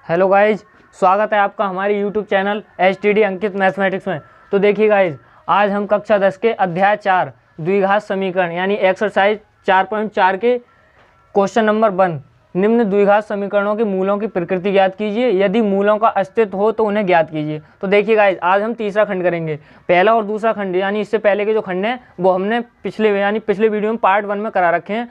Hello guys, स्वागत है आपका हमारे यूट्यूब चैनल HTD अंकित मैथमेटिक्स में। तो देखिए गाइज, आज हम कक्षा 10 के अध्याय 4 द्विघात समीकरण यानी एक्सरसाइज 4.4 के क्वेश्चन नंबर 1 निम्न द्विघात समीकरणों के मूलों की प्रकृति ज्ञात कीजिए, यदि मूलों का अस्तित्व हो तो उन्हें ज्ञात कीजिए। तो देखिए गाइज, आज हम तीसरा खंड करेंगे। पहला और दूसरा खंड यानी इससे पहले के जो खंड हैं वो हमने पिछले वीडियो में पार्ट 1 में करा रखे हैं।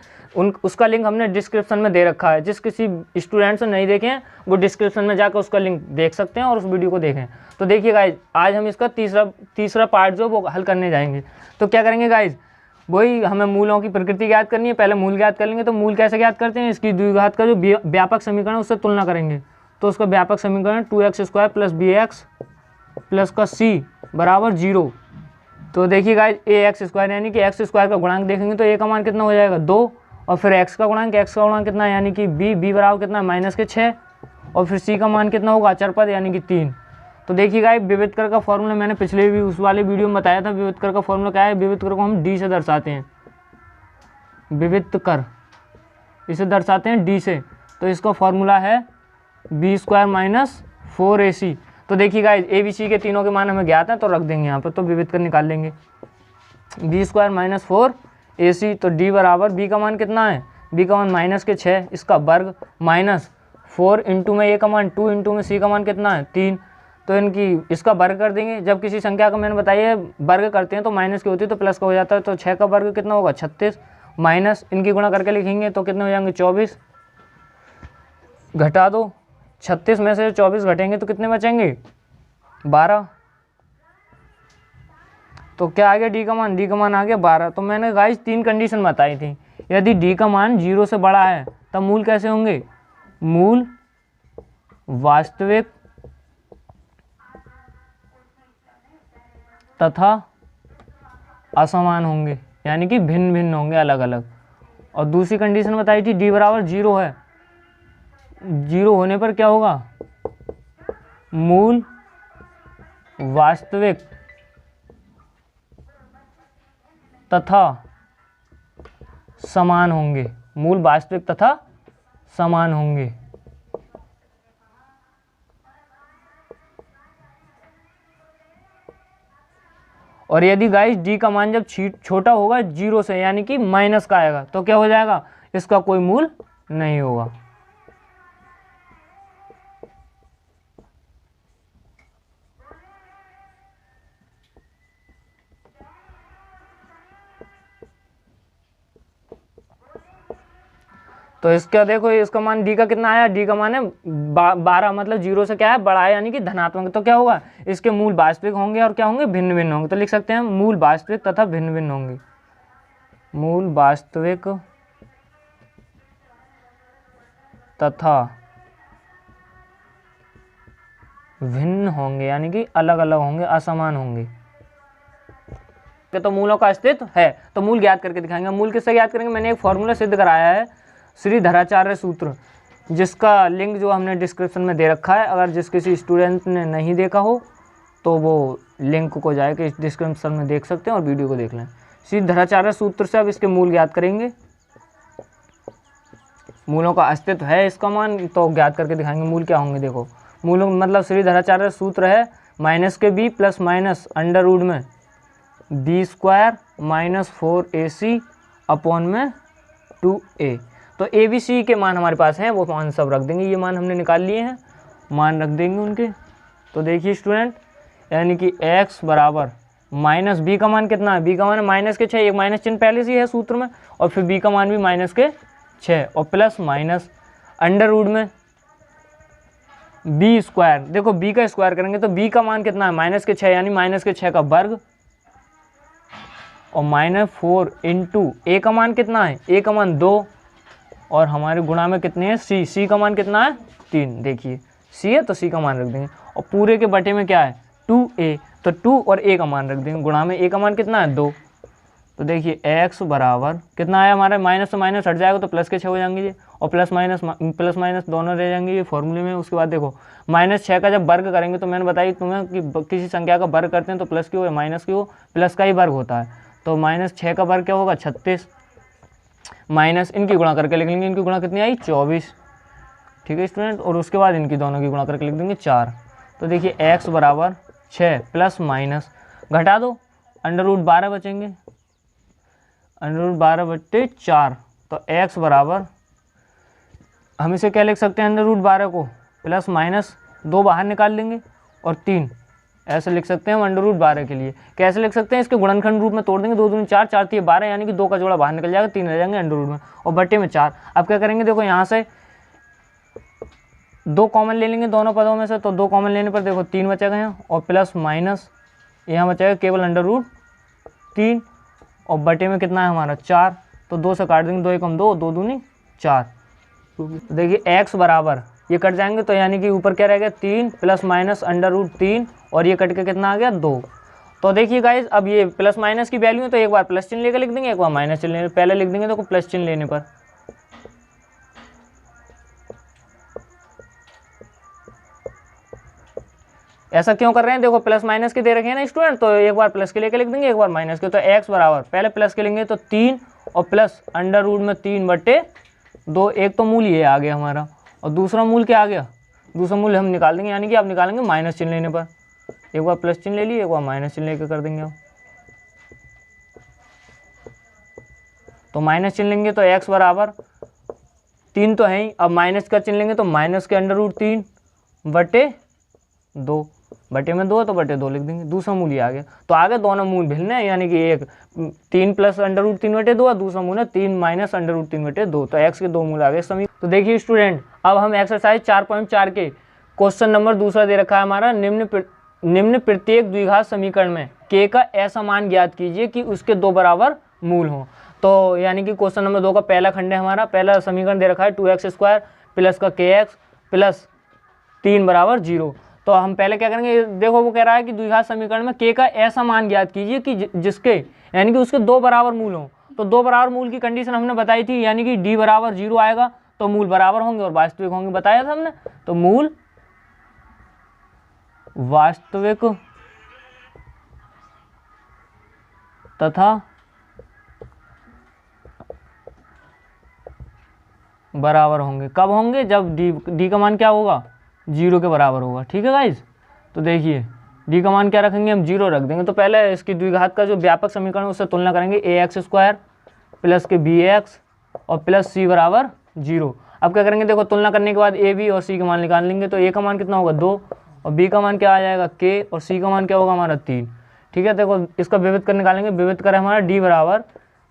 उसका लिंक हमने डिस्क्रिप्शन में दे रखा है। जिस किसी स्टूडेंट ने नहीं देखे हैं वो डिस्क्रिप्शन में जाकर उसका लिंक देख सकते हैं और उस वीडियो को देखें। तो देखिए गाइज, आज हम इसका तीसरा पार्ट जो वो हल करने जाएंगे। तो क्या करेंगे गाइज, वही हमें मूलों की प्रकृति ज्ञात करनी है। पहले मूल ज्ञात कर लेंगे। तो मूल कैसे ज्ञात करते हैं, इसकी द्विघात का जो व्यापक समीकरण उससे तुलना करेंगे। तो उसका व्यापक समीकरण 2x² + bx प्लस का c बराबर 0। तो देखिए गाइज, ax² यानी कि x² का गुणांक देखेंगे तो a का मान कितना हो जाएगा 2, और फिर x का गुणांक कितना है यानी कि b बराबर कितना है -6, और फिर c का मान कितना होगा अचर पद यानी कि 3। तो देखिए गाइस, विविध कर का फॉर्मूला मैंने पिछले भी उस वाले वीडियो में बताया था। विविध कर का फॉर्मूला क्या है, विविध कर को हम d से दर्शाते हैं। विविध कर इसे दर्शाते हैं d से। तो इसका फॉर्मूला है b² - 4ac। तो देखिए गाइस, a b c के तीनों के मान हमें ज्ञात हैं तो रख देंगे यहाँ पर। तो विविध कर निकाल लेंगे b² - 4ac। तो d बराबर b का मान कितना है, b का मान -6, इसका वर्ग -4 इंटू में a का मान 2 इंटू में c का मान कितना है 3। तो इनकी इसका वर्ग कर देंगे। जब किसी संख्या का मैंने बताइए वर्ग करते हैं तो माइनस की होती है तो प्लस का हो जाता है। तो 6 का वर्ग कितना होगा 36, माइनस इनकी गुणा करके लिखेंगे तो कितने हो जाएंगे 24। घटा दो, 36 में से 24 घटेंगे तो कितने बचेंगे 12। तो क्या आ गया डी का मान आ गया 12। तो मैंने गाइस 3 कंडीशन बताई थी। यदि डी का मान 0 से बड़ा है तब मूल कैसे होंगे, मूल वास्तविक तथा असमान होंगे, यानी कि भिन्न भिन्न होंगे, अलग अलग। और दूसरी कंडीशन बताई थी डी बराबर 0 है। 0 होने पर क्या होगा, मूल वास्तविक तथा समान होंगे, मूल वास्तविक तथा समान होंगे। और यदि गाइस डी का मान जब छोटा होगा 0 से यानी कि माइनस का आएगा तो क्या हो जाएगा, इसका कोई मूल नहीं होगा। तो इसका देखो, इसका मान डी का कितना आया, डी का मान है 12, मतलब 0 से क्या है बड़ा है यानी कि धनात्मक। तो क्या होगा, इसके मूल वास्तविक होंगे और क्या होंगे भिन्न भिन्न होंगे। तो लिख सकते हैं मूल वास्तविक तथा भिन्न भिन्न होंगे। मूल वास्तविक तथा भिन्न होंगे यानी कि अलग अलग होंगे, असमान होंगे। तो मूलों का अस्तित्व है तो मूल ज्ञात करके दिखाएंगे। मूल किससे ज्ञात करेंगे, मैंने एक फॉर्मूला सिद्ध कराया है, श्रीधराचार्य सूत्र, जिसका लिंक जो हमने डिस्क्रिप्शन में दे रखा है। अगर जिस किसी स्टूडेंट ने नहीं देखा हो तो वो लिंक को जाके इस डिस्क्रिप्शन में देख सकते हैं और वीडियो को देख लें। श्रीधराचार्य सूत्र से अब इसके मूल ज्ञात करेंगे। मूलों का अस्तित्व है इसका मान तो ज्ञात करके दिखाएंगे। मूल क्या होंगे, देखो मूल मतलब श्रीधराचार्य सूत्र है -b plus minus under root में b² - 4ac अपॉन में 2a। तो a b c के मान हमारे पास हैं, वो मान सब रख देंगे। ये मान हमने निकाल लिए हैं, मान रख देंगे उनके। तो देखिए स्टूडेंट, यानी कि x बराबर -b का मान कितना है, b का मान है -6, एक माइनस चिन्ह पहले से है सूत्र में, और फिर b का मान भी -6 और प्लस माइनस अंडर रूट में b²। देखो b का स्क्वायर करेंगे तो b का मान कितना है -6 यानी -6 का वर्ग, और -4 इंटू a का मान कितना है, a का मान 2, और हमारे गुणा में कितने हैं c का मान कितना है 3। देखिए c है तो c का मान रख देंगे, और पूरे के बटे में क्या है 2a, तो 2 और a का मान रख देंगे। गुणा में a का मान कितना है 2। तो देखिए x बराबर कितना आया हमारा, माइनस से माइनस हट जाएगा तो प्लस के 6 हो जाएंगे ये, और प्लस माइनस दोनों रह जाएंगे ये फॉर्मूले में। उसके बाद देखो -6 का जब वर्ग करेंगे तो मैंने बताई तुम्हें कि किसी संख्या का वर्ग करते हैं तो प्लस की हो या माइनस की हो, प्लस का ही वर्ग होता है। तो -6 का वर्ग क्या होगा 36, माइनस इनकी गुणा करके लिख लेंगे। इनकी गुणा कितनी आई 24, ठीक है स्टूडेंट, और उसके बाद इनकी दोनों की गुणा करके लिख देंगे 4। तो देखिए x बराबर 6 प्लस माइनस घटा दो, √12 बचेंगे, √12/4। तो x बराबर हम इसे क्या लिख सकते हैं, √12 को प्लस माइनस 2 बाहर निकाल लेंगे और 3 ऐसे लिख सकते हैं हम √12 के लिए। कैसे लिख सकते हैं, इसके गुणनखंड रूप में तोड़ देंगे, 2 दूनी 4, 4 3 12, यानी कि 2 का जोड़ा बाहर निकल जाएगा, 3 रह जाएंगे अंडर रूट में और बट्टे में 4। अब क्या करेंगे, देखो यहाँ से 2 कॉमन ले लेंगे दोनों पदों में से, तो 2 कॉमन लेने पर देखो 3 बचेगा यहाँ, और प्लस माइनस यहाँ बचेगा केवल √3 और बटे में कितना है हमारा 4। तो 2 से काट देंगे, 2 एकम 2, 2 दूनी 4। देखिए x बराबर ये कट जाएंगे, तो यानी कि ऊपर क्या रह गया 3 प्लस माइनस √3 और ये कट के कितना आ गया 2। तो देखिए गाइज, अब ये प्लस माइनस की वैल्यू है, तो एक बार प्लस चिन्ह लेकर लिख देंगे, एक बार माइनस चिन्ह लेने, पहले लिख देंगे तो प्लस चिन्ह लेने पर। ऐसा क्यों कर रहे हैं, देखो प्लस माइनस के दे रखे हैं ना स्टूडेंट, तो एक बार प्लस के लेके लिख देंगे, एक बार माइनस के। तो x बराबर पहले प्लस के लेंगे तो 3 और प्लस √3/2, एक तो मूल ये आ गया हमारा, और दूसरा मूल क्या आ गया, दूसरा मूल हम निकाल देंगे, यानी कि आप निकालेंगे माइनस चिन्ह लेने पर। एक बार प्लस चिन्ह ले लिए, एक बार माइनस चिन्ह लेकर कर देंगे आप। तो माइनस चिन्ह लेंगे तो x बराबर 3 तो है ही, अब माइनस का चिन्ह लेंगे तो माइनस के √3/2, बटे में 2 तो बटे 2 लिख देंगे, दूसरा मूल ये आ गया। तो आगे दोनों मूल भिन्न है, यानी कि एक 3 प्लस √3/2 और दूसरा मूल है 3 माइनस √3/2। तो x के 2 मूल आ गए समीकरण। तो देखिए स्टूडेंट, अब हम एक्सरसाइज 4.4 के क्वेश्चन नंबर दूसरा दे रखा है हमारा, निम्न प्रत्येक द्विघात समीकरण में k का ऐसा मान ज्ञात कीजिए कि उसके 2 बराबर मूल हों। तो यानी कि क्वेश्चन नंबर 2 का पहला खंड है हमारा, पहला समीकरण दे रखा है 2x² प्लस का kx प्लस 3 बराबर 0। तो हम पहले क्या करेंगे, देखो वो कह रहा है कि द्विघात समीकरण में k का ऐसा मान ज्ञात कीजिए कि जिसके यानी कि उसके 2 बराबर मूल हों। तो 2 बराबर मूल की कंडीशन हमने बताई थी, यानी कि d बराबर 0 आएगा तो मूल बराबर होंगे और वास्तविक होंगे, बताया था हमने। तो मूल वास्तविक तथा बराबर होंगे, कब होंगे, जब d का मान क्या होगा 0 के बराबर होगा। ठीक है गाइज, तो देखिए d का मान क्या रखेंगे हम 0 रख देंगे। तो पहले इसकी द्विघात का जो व्यापक समीकरण है उससे तुलना करेंगे, ax² प्लस के bx और प्लस c बराबर 0। अब क्या करेंगे, देखो तुलना करने के बाद a b और c का मान निकाल लेंगे। तो a का मान कितना होगा 2 और b का मान क्या आ जाएगा k और c का मान क्या होगा हमारा 3। ठीक है, देखो इसका विविध कर निकालेंगे, विविध कर हमारा d बराबर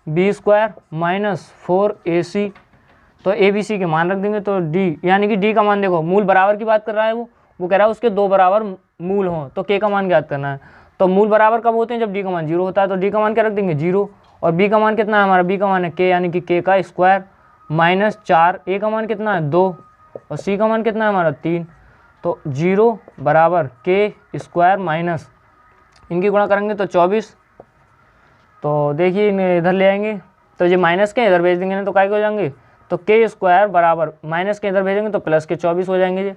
b² माइनस 4ac। तो ए बी सी के मान रख देंगे। तो डी यानी कि डी का मान देखो, मूल बराबर की बात कर रहा है वो कह रहा है उसके 2 बराबर मूल हों, तो के का मान ज्ञात करना है। तो मूल बराबर कब होते हैं, जब डी का मान 0 होता है। तो डी का मान क्या रख देंगे 0 और बी का मान कितना है हमारा, बी का मान है के, यानी कि के का स्क्वायर माइनस 4, ए का मान कितना है 2 और सी का मान कितना है हमारा 3। तो 0 बराबर के स्क्वायर माइनस, इनकी गुणा करेंगे तो 24। तो देखिए इधर ले आएंगे तो ये माइनस के इधर भेज देंगे ना, तो काय के हो जाएंगे, तो के स्क्वायर बराबर माइनस के इधर भेजेंगे तो प्लस के 24 हो जाएंगे जी।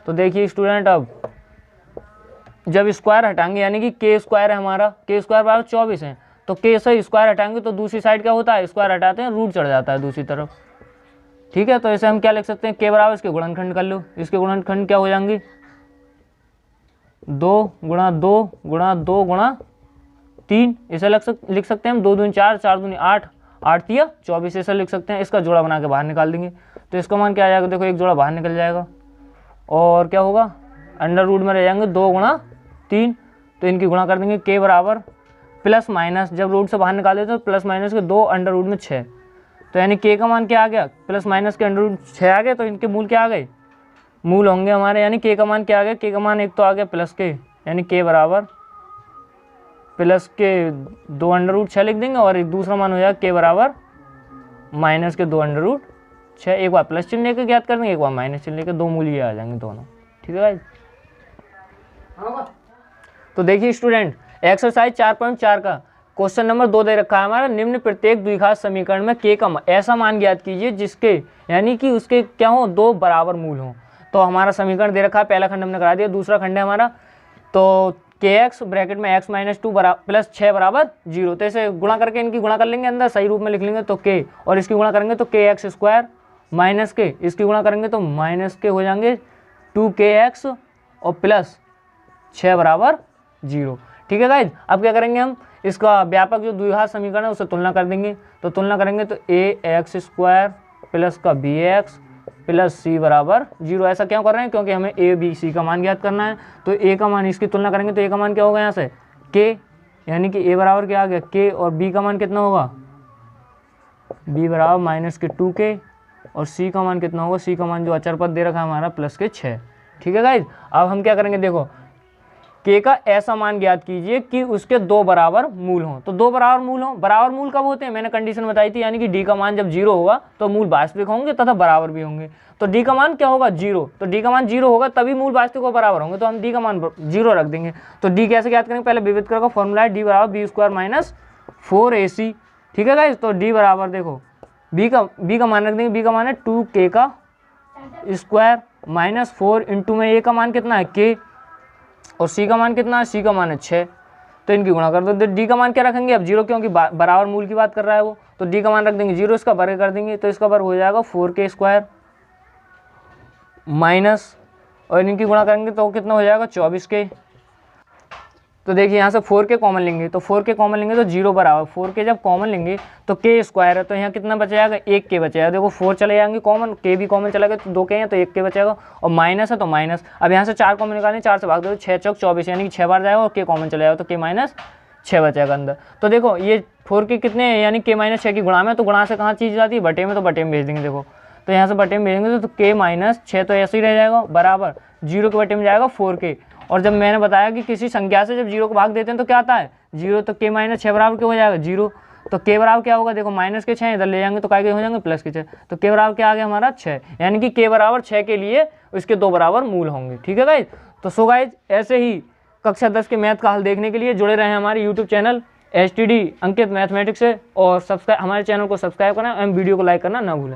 तो देखिए स्टूडेंट, अब जब स्क्वायर हटाएंगे यानी कि के स्क्वायर है हमारा, के स्क्वायर बराबर 24 है, तो के से स्क्वायर हटाएंगे तो दूसरी साइड क्या होता है, स्क्वायर हटाते हैं रूट चढ़ जाता है दूसरी तरफ। ठीक है, तो इसे हम क्या लिख सकते हैं, के बराबर इसके गुणनखंड कर लो, इसके गुणनखंड क्या हो जाएंगे 2 गुणा 2 गुणा 2 गुणा 3, इसे लिख सकते हैं हम 2 दूनी 4, 4 दूनी 8, 8 या 24 ऐसा लिख सकते हैं। इसका जोड़ा बना के बाहर निकाल देंगे तो इसका मान क्या आ जाएगा, देखो एक जोड़ा बाहर निकल जाएगा और क्या होगा अंडर रूट में रह जाएंगे 2 गुणा 3। तो इनकी गुणा कर देंगे, के बराबर प्लस माइनस, जब रूट से बाहर निकाल देते तो प्लस माइनस के 2 अंडर रूट में 6। तो यानी के का मान क्या आ गया, प्लस माइनस के अंडर रूट 6 आ गए। तो इनके मूल क्या आ गए, मूल होंगे हमारे, यानी के का मान क्या आ गया, के का मान एक तो आ गया प्लस के, यानी के बराबर प्लस के 2 अंडर रूट 6 लिख देंगे और एक दूसरा मान हो जाएगा के बराबर माइनस के 2 अंडर रूट 6। एक बार प्लस चिन्ह लेकर ज्ञात कर देंगे, एक बार माइनस चिन्ह लेकर, 2 मूल ये आ जाएंगे दोनों। ठीक है भाई। तो देखिए स्टूडेंट, एक्सरसाइज 4.4 का क्वेश्चन नंबर 2 दे रखा है हमारा, निम्न प्रत्येक द्विघात समीकरण में के का ऐसा मान ज्ञात कीजिए जिसके यानी कि उसके क्या हो 2 बराबर मूल हो। तो हमारा समीकरण दे रखा है, पहला खंड हमने करा दिया, दूसरा खंड है हमारा तो के एक्स ब्रैकेट में x माइनस 2 प्लस 6 बराबर 0। तो इसे गुणा करके इनकी गुणा कर लेंगे, अंदर सही रूप में लिख लेंगे तो के, और इसकी गुणा करेंगे तो के एक्स स्क्वायर माइनस के इसकी गुणा करेंगे तो माइनस के हो जाएंगे 2kx और प्लस 6 बराबर 0। ठीक है गाइज, अब क्या करेंगे हम इसका व्यापक जो द्विघात समीकरण है उससे तुलना कर देंगे। तो तुलना करेंगे तो ax² प्लस का bx प्लस c बराबर 0। ऐसा क्यों कर रहे हैं? क्योंकि हमें a b c का मान ज्ञात करना है। तो a का मान इसकी तुलना करेंगे तो a का मान क्या होगा यहाँ से k, यानी कि a बराबर क्या आ गया k, और b का मान कितना होगा b बराबर माइनस के 2k, और c का मान कितना होगा, c का मान जो अचर पद दे रखा है हमारा प्लस के 6। ठीक है गाइज, अब हम क्या करेंगे, देखो k का ऐसा मान ज्ञात कीजिए कि उसके 2 बराबर मूल हों। तो 2 बराबर मूल हों, बराबर मूल कब होते हैं? मैंने कंडीशन बताई थी, यानी कि d का मान जब 0 होगा तो मूल वास्तविक होंगे तथा बराबर भी होंगे। तो d का मान क्या होगा 0, तो d का मान 0 होगा तभी मूल वास्तविक और बराबर होंगे, तो हम d का मान 0 रख देंगे। तो d कैसे ज्ञात करेंगे? पहले विविधकर का फॉर्मूला है d बराबर b² माइनस 4ac। ठीक है गाइज, तो d बराबर देखो b का मान रख देंगे, b का मान है 2k का स्क्वायर माइनस 4 इंटू में a का मान कितना है k, और c का मान कितना है, c का मान है 6। तो इनकी गुणा कर दो। तो d का मान क्या रखेंगे अब 0, क्योंकि बराबर मूल की बात कर रहा है वो, तो d का मान रख देंगे 0, इसका वर्ग कर देंगे तो इसका वर्ग हो जाएगा 4k² माइनस, और इनकी गुणा करेंगे तो कितना हो जाएगा 24k। तो देखिए यहाँ से 4k कॉमन लेंगे, तो 4k कॉमन लेंगे तो 0 बराबर 4k जब कॉमन लेंगे तो k² है, तो यहाँ कितना बच जाएगा 1k बचेगा। देखो 4 चले जाएंगे कॉमन, k भी कॉमन चला गया तो 2k है तो 1k बचेगा, और माइनस है तो माइनस। अब यहाँ से 4 कॉमन निकालें, 4 से भाग दो 6 चौक 24, यानी कि 6 बार जाएगा और k कॉमन चला जाएगा तो k माइनस 6 बचेगा अंदर। तो देखो ये 4k कितने हैं, यानी k माइनस 6 की गुणा में, तो गुणा से कहाँ चीज़ जाती है बटे में, तो बटे में भेज देंगे। देखो तो यहाँ से बटे में भेजेंगे तो k माइनस 6 तो ऐसे ही रह जाएगा बराबर 0 के बटे में जाएगा 4k। और जब मैंने बताया कि किसी संख्या से जब 0 को भाग देते हैं तो क्या आता है 0, तो k माइनस 6 बराबर क्या हो जाएगा 0। तो k बराबर क्या होगा, देखो माइनस के 6 इधर ले जाएंगे तो काय के हो जाएंगे प्लस के 6, तो k बराबर क्या आ गया हमारा 6, यानी कि k बराबर 6 के लिए उसके 2 बराबर मूल होंगे। ठीक है गाइज, तो सो गाइज ऐसे ही कक्षा 10 के मैथ का हल देखने के लिए जुड़े रहें हमारे यूट्यूब चैनल STD अंकित मैथमेटिक्स से, और हमारे चैनल को सब्सक्राइब करना एवं वीडियो को लाइक करना ना भूलें।